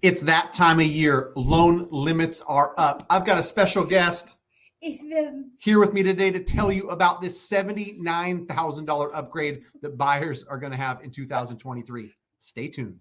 It's that time of year. Loan limits are up. I've got a special guest here with me today to tell you about this $79,000 upgrade that buyers are going to have in 2023. Stay tuned.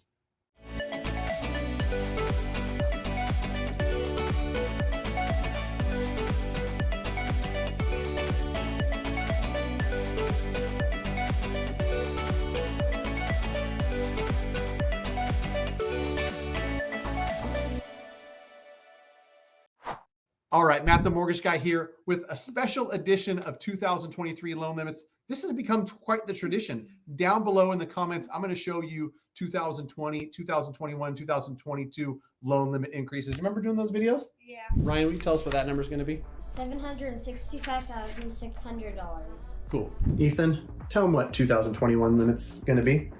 All right, Matt, the mortgage guy here with a special edition of 2023 loan limits. This has become quite the tradition. Down below in the comments, I'm going to show you 2020, 2021, 2022 loan limit increases. You remember doing those videos? Yeah. Ryan, will you tell us what that number is going to be? $765,600. Cool. Ethan, tell them what 2021 limit's going to be.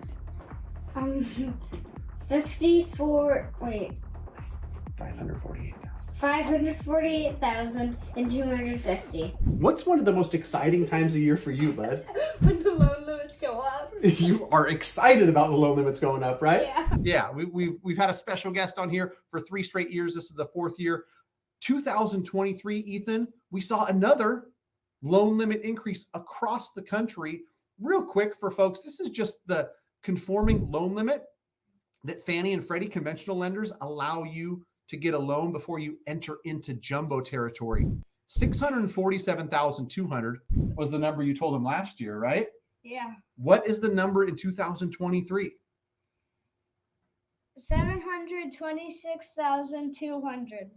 548,250. What's one of the most exciting times of year for you, bud? When the loan limits go up. You are excited about the loan limits going up, right? Yeah. Yeah, we've had a special guest on here for 3 straight years. This is the 4th year. 2023, Ethan, we saw another loan limit increase across the country. Real quick for folks, this is just the conforming loan limit that Fannie and Freddie conventional lenders allow you to get a loan before you enter into jumbo territory. 647,200 was the number you told them last year, right? Yeah. What is the number in 2023? 726,200.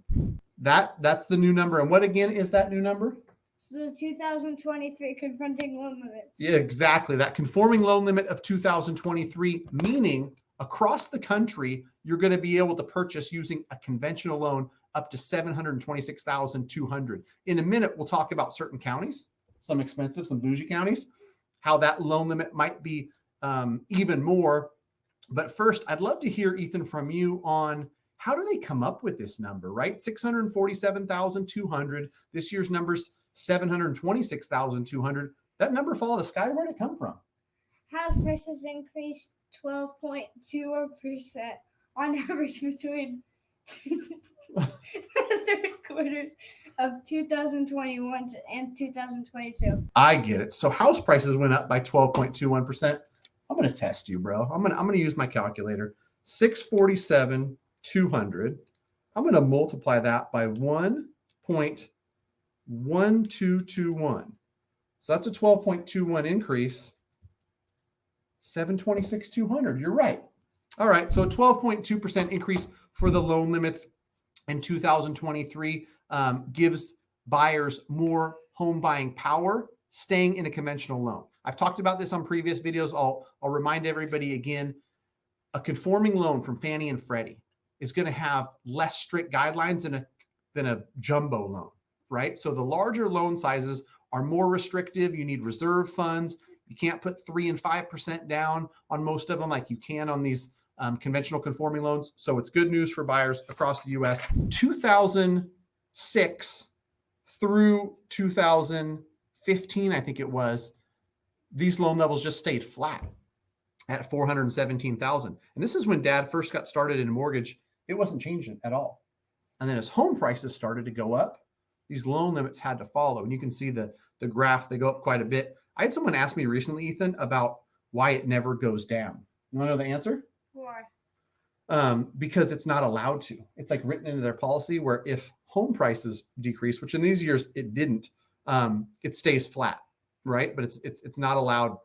That's the new number. And what again is that new number? It's the 2023 confronting loan limits. Yeah, exactly. That conforming loan limit of 2023, meaning across the country, you're going to be able to purchase using a conventional loan up to $726,200. In a minute, we'll talk about certain counties, some expensive, some bougie counties, how that loan limit might be even more. But first, I'd love to hear, Ethan, from you on how do they come up with this number, right? 647,200. This year's number's 726,200. That number fall out of the sky. Where'd it come from? House prices increased 12.2% on average between the third quarters of 2021 and 2022. I get it. So house prices went up by 12.21%. I'm going to test you, bro. I'm going to use my calculator. 647,200. I'm going to multiply that by 1.1221. So that's a 12.21 increase. 726,200. You're right. All right. So a 12.2% increase for the loan limits in 2023 gives buyers more home buying power, staying in a conventional loan. I've talked about this on previous videos. I'll remind everybody again, a conforming loan from Fannie and Freddie is going to have less strict guidelines than a jumbo loan, right? So the larger loan sizes are more restrictive. You need reserve funds. You can't put 3 and 5% down on most of them like you can on these conventional conforming loans. So it's good news for buyers across the U.S. 2006 through 2015, I think it was, these loan levels just stayed flat at 417,000. And this is when Dad first got started in mortgage. It wasn't changing at all. And then as home prices started to go up, these loan limits had to follow. And you can see the graph, they go up quite a bit. I had someone ask me recently, Ethan, about why it never goes down. You want to know the answer? Why? Because it's not allowed to. It's like written into their policy where if home prices decrease, which in these years it didn't, it stays flat, right? But it's not allowed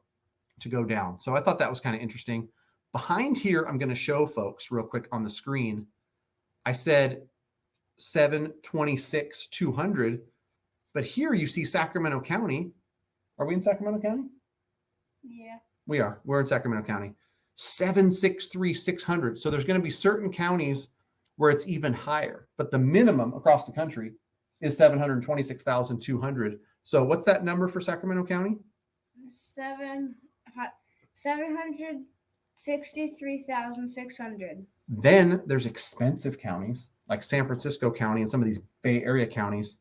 to go down. So I thought that was kind of interesting. Behind here, I'm going to show folks real quick on the screen. I said 726,200, but here you see Sacramento County. Are we in Sacramento County? Yeah. We are. We're in Sacramento County. 763,600. So there's going to be certain counties where it's even higher, but the minimum across the country is 726,200. So what's that number for Sacramento County? 763,600. Then there's expensive counties like San Francisco County and some of these Bay Area counties.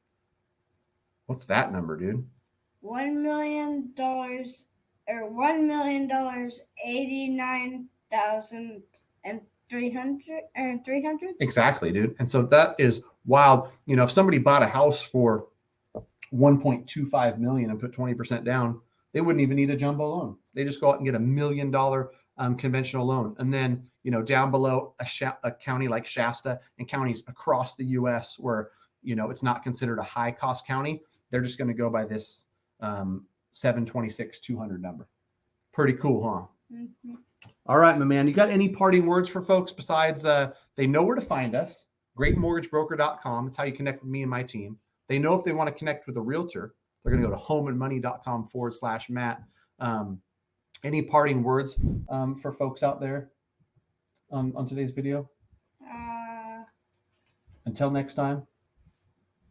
What's that number, dude? $1 million or $1,089,000 300. Exactly, dude. And so that is wild. You know, if somebody bought a house for 1.25 million and put 20% down, they wouldn't even need a jumbo loan. They just go out and get $1 million conventional loan. And then, you know, down below a county like Shasta and counties across the U.S. where, you know, it's not considered a high cost county, they're just going to go by this 726,200 number. Pretty cool, huh? Mm-hmm. All right, my man. You got any parting words for folks besides they know where to find us? Greatmortgagebroker.com. It's how you connect with me and my team. They know if they want to connect with a realtor, they're going to go to homeandmoney.com/Matt. Any parting words for folks out there on today's video? Until next time.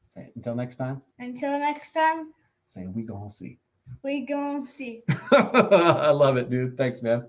Say it. Until next time. Until next time. Say we gonna see. We gonna see. I love it, dude. Thanks, man.